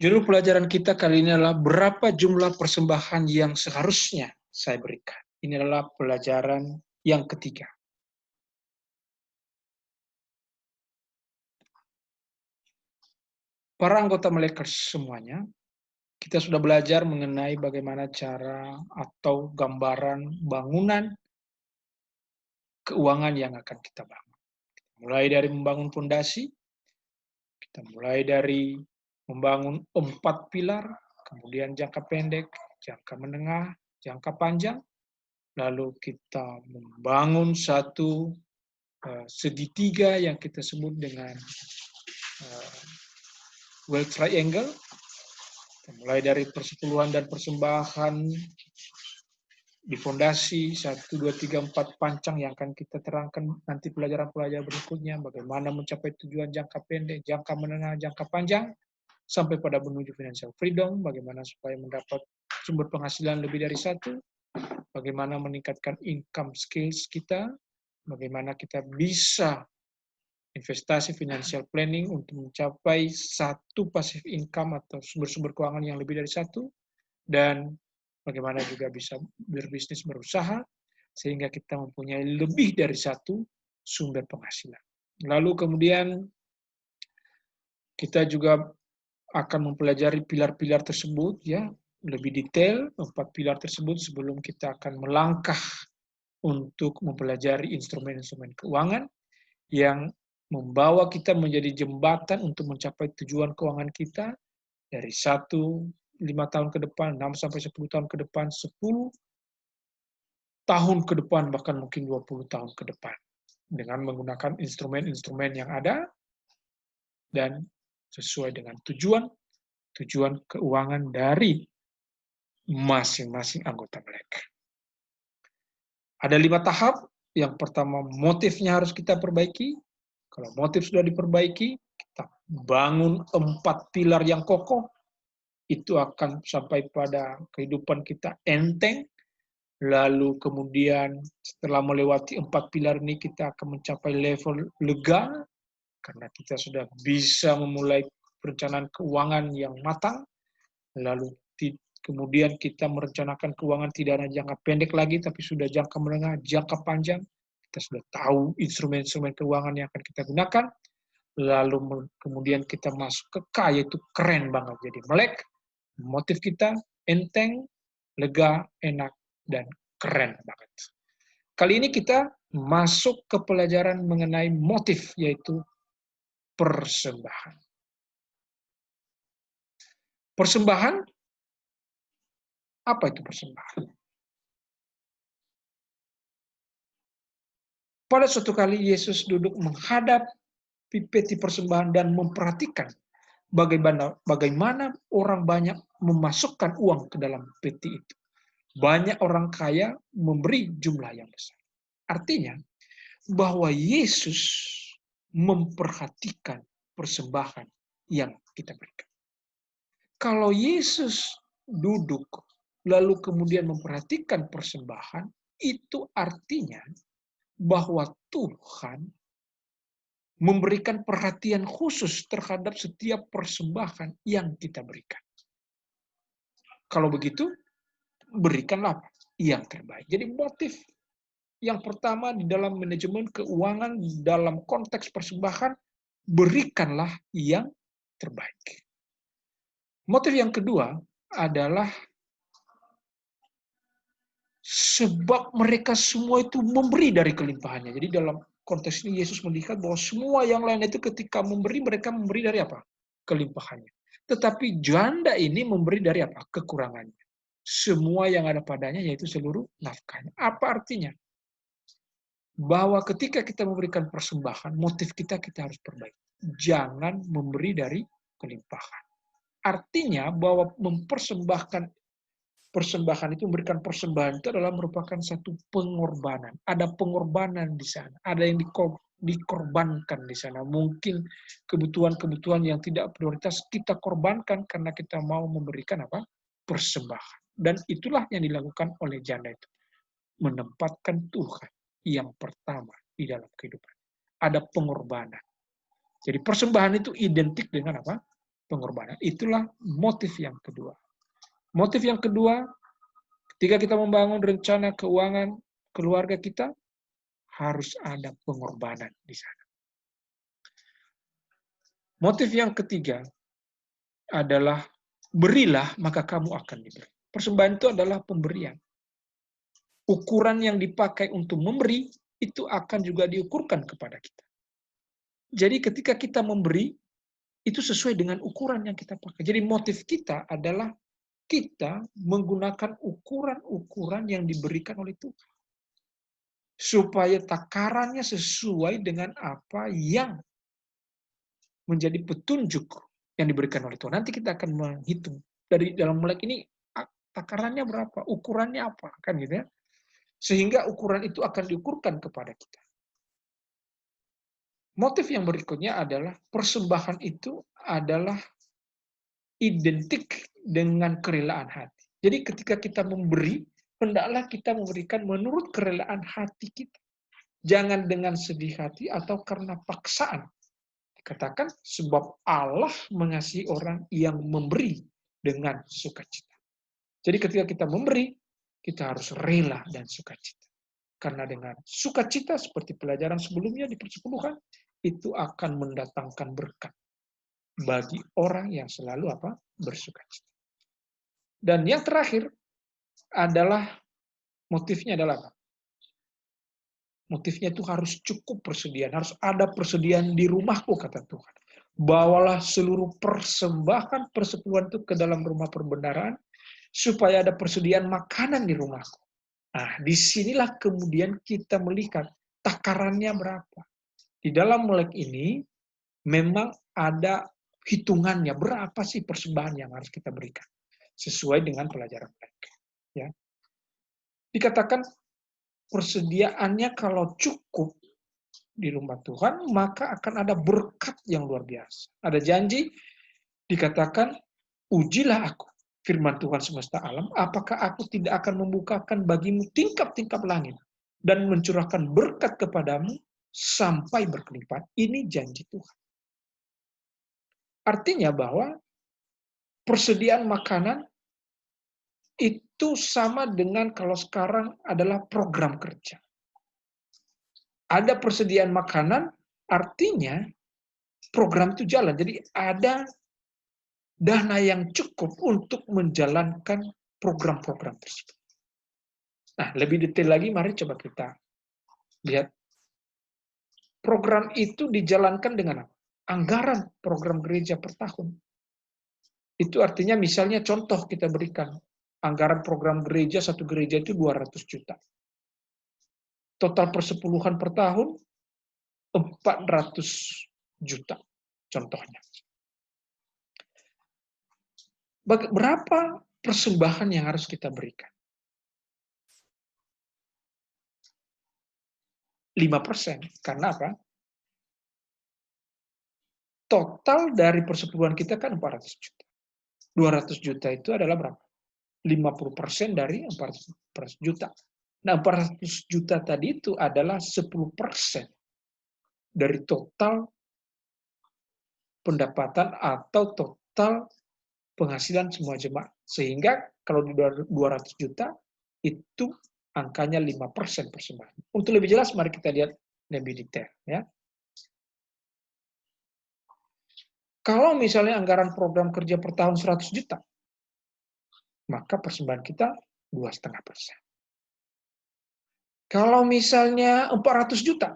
Judul pelajaran kita kali ini adalah berapa jumlah persembahan yang seharusnya saya berikan. Ini adalah pelajaran yang ketiga. Para anggota malaikat semuanya, kita sudah belajar mengenai bagaimana cara atau gambaran bangunan keuangan yang akan kita bangun. Mulai dari membangun fondasi, kita mulai dari membangun 4 pilar, kemudian jangka pendek, jangka menengah, jangka panjang, lalu kita membangun satu segitiga yang kita sebut dengan well triangle, mulai dari persepuluhan dan persembahan di fondasi 1, 2, 3, 4 pancang yang akan kita terangkan nanti pelajaran-pelajaran berikutnya, bagaimana mencapai tujuan jangka pendek, jangka menengah, jangka panjang, sampai pada menuju financial freedom, bagaimana supaya mendapat sumber penghasilan lebih dari satu, bagaimana meningkatkan income skills kita, bagaimana kita bisa investasi financial planning untuk mencapai satu passive income atau sumber-sumber keuangan yang lebih dari satu, dan bagaimana juga bisa berbisnis berusaha sehingga kita mempunyai lebih dari satu sumber penghasilan. Lalu kemudian kita juga akan mempelajari pilar-pilar tersebut ya lebih detail, 4 pilar tersebut sebelum kita akan melangkah untuk mempelajari instrumen-instrumen keuangan yang membawa kita menjadi jembatan untuk mencapai tujuan keuangan kita dari 1, 5 tahun ke depan, 6 sampai 10 tahun ke depan, 10 tahun ke depan, bahkan mungkin 20 tahun ke depan. Dengan menggunakan instrumen-instrumen yang ada dan sesuai dengan tujuan keuangan dari masing-masing anggota mereka. Ada 5 tahap. Yang pertama, motifnya harus kita perbaiki. Kalau motif sudah diperbaiki, kita bangun 4 pilar yang kokoh, itu akan sampai pada kehidupan kita enteng. Lalu kemudian setelah melewati 4 pilar ini, kita akan mencapai level lega, karena kita sudah bisa memulai perencanaan keuangan yang matang. Lalu kemudian kita merencanakan keuangan tidak hanya jangka pendek lagi, tapi sudah jangka menengah, jangka panjang. Kita sudah tahu instrumen-instrumen keuangan yang akan kita gunakan. Lalu kemudian kita masuk ke K, yaitu keren banget. Jadi melek, motif kita enteng, lega, enak, dan keren banget. Kali ini kita masuk ke pelajaran mengenai motif, yaitu persembahan. Persembahan, apa itu persembahan? Pada suatu kali Yesus duduk menghadap peti persembahan dan memperhatikan bagaimana orang banyak memasukkan uang ke dalam peti itu. Banyak orang kaya memberi jumlah yang besar. Artinya bahwa Yesus memperhatikan persembahan yang kita berikan. Kalau Yesus duduk lalu kemudian memperhatikan persembahan, itu artinya bahwa Tuhan memberikan perhatian khusus terhadap setiap persembahan yang kita berikan. Kalau begitu, berikanlah yang terbaik. Jadi motif yang pertama di dalam manajemen keuangan, dalam konteks persembahan, berikanlah yang terbaik. Motif yang kedua adalah sebab mereka semua itu memberi dari kelimpahannya. Jadi dalam konteks ini Yesus melihat bahwa semua yang lain itu ketika memberi, mereka memberi dari apa? Kelimpahannya. Tetapi janda ini memberi dari apa? Kekurangannya. Semua yang ada padanya yaitu seluruh nafkahnya. Apa artinya? Bahwa ketika kita memberikan persembahan, motif kita harus perbaiki. Jangan memberi dari kelimpahan. Artinya bahwa persembahan itu, memberikan persembahan itu adalah merupakan satu pengorbanan. Ada pengorbanan di sana. Ada yang dikorbankan di sana. Mungkin kebutuhan-kebutuhan yang tidak prioritas kita korbankan karena kita mau memberikan apa? Persembahan. Dan itulah yang dilakukan oleh janda itu. Menempatkan Tuhan yang pertama di dalam kehidupan. Ada pengorbanan. Jadi persembahan itu identik dengan apa? pengorbanan. Itulah motif yang kedua. Motif yang kedua, ketika kita membangun rencana keuangan keluarga kita, harus ada pengorbanan di sana. Motif yang ketiga adalah berilah maka kamu akan diberi. Persembahan itu adalah pemberian. Ukuran yang dipakai untuk memberi itu akan juga diukurkan kepada kita. Jadi ketika kita memberi, itu sesuai dengan ukuran yang kita pakai. Jadi motif kita adalah kita menggunakan ukuran-ukuran yang diberikan oleh Tuhan. Supaya takarannya sesuai dengan apa yang menjadi petunjuk yang diberikan oleh Tuhan. Nanti kita akan menghitung. Dari dalam melek ini, takarannya berapa, ukurannya apa, kan gitu ya. Sehingga ukuran itu akan diukurkan kepada kita. Motif yang berikutnya adalah persembahan itu adalah identik dengan kerelaan hati. Jadi ketika kita memberi, hendaklah kita memberikan menurut kerelaan hati kita. Jangan dengan sedih hati atau karena paksaan. Dikatakan sebab Allah mengasihi orang yang memberi dengan sukacita. Jadi ketika kita memberi, kita harus rela dan sukacita. Karena dengan sukacita seperti pelajaran sebelumnya di persepuluhan, itu akan mendatangkan berkat bagi orang yang selalu bersukacita. Dan yang terakhir adalah motifnya adalah apa? Motifnya itu harus cukup persediaan, harus ada persediaan di rumahku, kata Tuhan. Bawalah seluruh persembahan persepuluhan itu ke dalam rumah perbendaharaan, supaya ada persediaan makanan di rumahku. Nah, disinilah kemudian kita melihat takarannya berapa. Di dalam melek ini, memang ada hitungannya, berapa sih persembahan yang harus kita berikan. Sesuai dengan pelajaran melek. Ya. Dikatakan, persediaannya kalau cukup di rumah Tuhan, maka akan ada berkat yang luar biasa. Ada janji, dikatakan, ujilah aku, firman Tuhan semesta alam, apakah aku tidak akan membukakan bagimu tingkap-tingkap langit dan mencurahkan berkat kepadamu sampai berkelipat. Ini janji Tuhan. Artinya bahwa persediaan makanan itu sama dengan kalau sekarang adalah program kerja. Ada persediaan makanan, artinya program itu jalan. Jadi ada dana yang cukup untuk menjalankan program-program tersebut. Nah, lebih detail lagi, mari coba kita lihat. Program itu dijalankan dengan apa? Anggaran program gereja per tahun. Itu artinya misalnya contoh kita berikan. Anggaran program gereja, satu gereja itu 200 juta. Total persepuluhan per tahun, 400 juta. Contohnya. Berapa persembahan yang harus kita berikan? 5%. Karena apa? Total dari persepuluhan kita kan 400 juta. 200 juta itu adalah berapa? 50% dari 400 juta. Nah, 400 juta tadi itu adalah 10% dari total pendapatan atau total penghasilan semua jemaat. Sehingga kalau di 200 juta, itu angkanya 5% persembahan. Untuk lebih jelas, mari kita lihat lebih detail. Ya. Kalau misalnya anggaran program kerja per tahun 100 juta, maka persembahan kita 2,5%. Kalau misalnya 400 juta,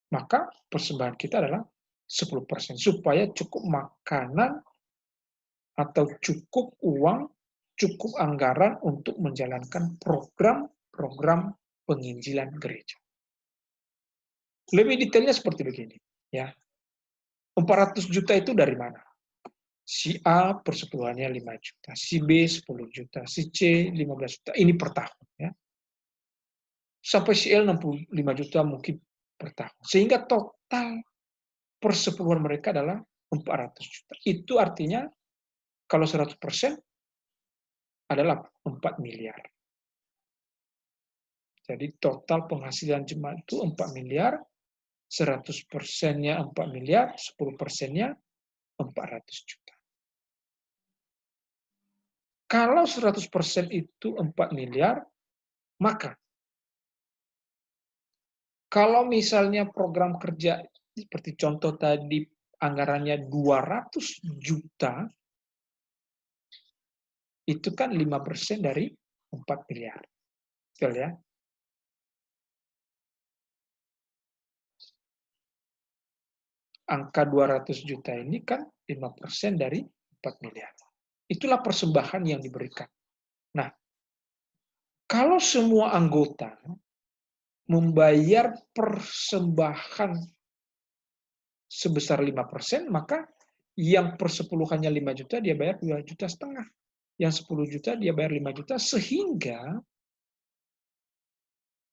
maka persembahan kita adalah 10%. Supaya cukup makanan atau cukup uang, cukup anggaran untuk menjalankan program-program penginjilan gereja. Lebih detailnya seperti begini. Ya. 400 juta itu dari mana? Si A persepuluhannya 5 juta, si B 10 juta, si C 15 juta. Ini per tahun. Ya. Sampai si L 65 juta mungkin per tahun. Sehingga total persepuluhan mereka adalah 400 juta. Itu artinya kalau 100% adalah 4 miliar. Jadi total penghasilan jemaat itu 4 miliar, 100%-nya 4 miliar, 10%-nya 400 juta. Kalau 100% itu 4 miliar, maka kalau misalnya program kerja seperti contoh tadi anggarannya 200 juta, itu kan 5% dari 4 miliar. Betul ya? Angka 200 juta ini kan 5% dari 4 miliar. Itulah persembahan yang diberikan. Nah, kalau semua anggota membayar persembahan sebesar 5%, maka yang persepuluhannya 5 juta, dia bayar 2,5 juta. Yang 10 juta, dia bayar 5 juta, sehingga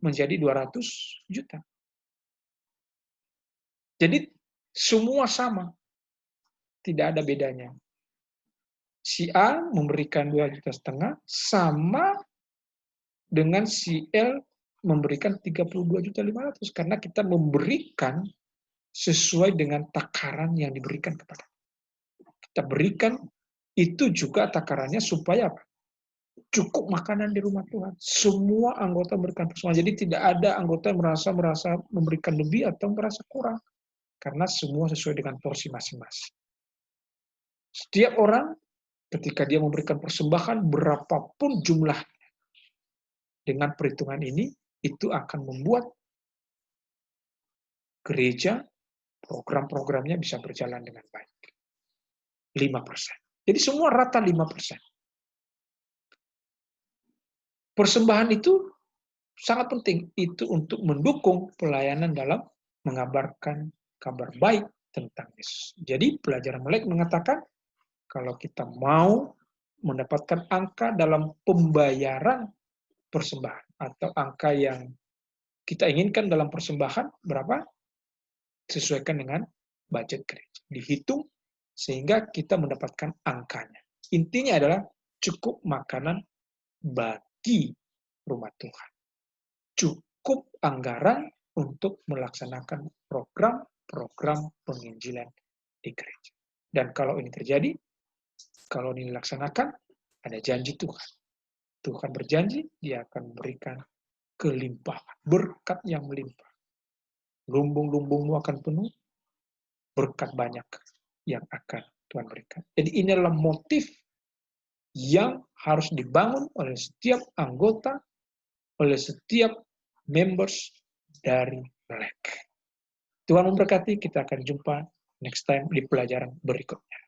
menjadi 200 juta. Jadi semua sama, tidak ada bedanya. Si A memberikan 2,5 juta sama dengan si L memberikan 32,5 juta, karena kita memberikan sesuai dengan takaran yang diberikan kepada kita berikan itu juga takarannya supaya apa? Cukup makanan di rumah Tuhan. Semua anggota memberikan persembahan. Jadi tidak ada anggota yang merasa memberikan lebih atau merasa kurang. Karena semua sesuai dengan porsi masing-masing. Setiap orang ketika dia memberikan persembahan berapapun jumlah, dengan perhitungan ini itu akan membuat gereja program-programnya bisa berjalan dengan baik. 5%. Jadi semua rata 5%. Persembahan itu sangat penting. Itu untuk mendukung pelayanan dalam mengabarkan kabar baik tentang Yesus. Jadi pelajaran Melek mengatakan, kalau kita mau mendapatkan angka dalam pembayaran persembahan, atau angka yang kita inginkan dalam persembahan, berapa? Sesuaikan dengan budget gereja. Dihitung sehingga kita mendapatkan angkanya. Intinya adalah cukup makanan bagi rumah Tuhan. Cukup anggaran untuk melaksanakan program-program penginjilan di gereja. Dan kalau ini terjadi, kalau ini dilaksanakan, ada janji Tuhan. Tuhan berjanji, dia akan memberikan kelimpahan, berkat yang melimpah. Lumbung-lumbungmu akan penuh, berkat banyak yang akan Tuhan berikan. Jadi ini adalah motif yang harus dibangun oleh setiap anggota, oleh setiap members dari Melek. Tuhan memberkati, kita akan jumpa next time di pelajaran berikutnya.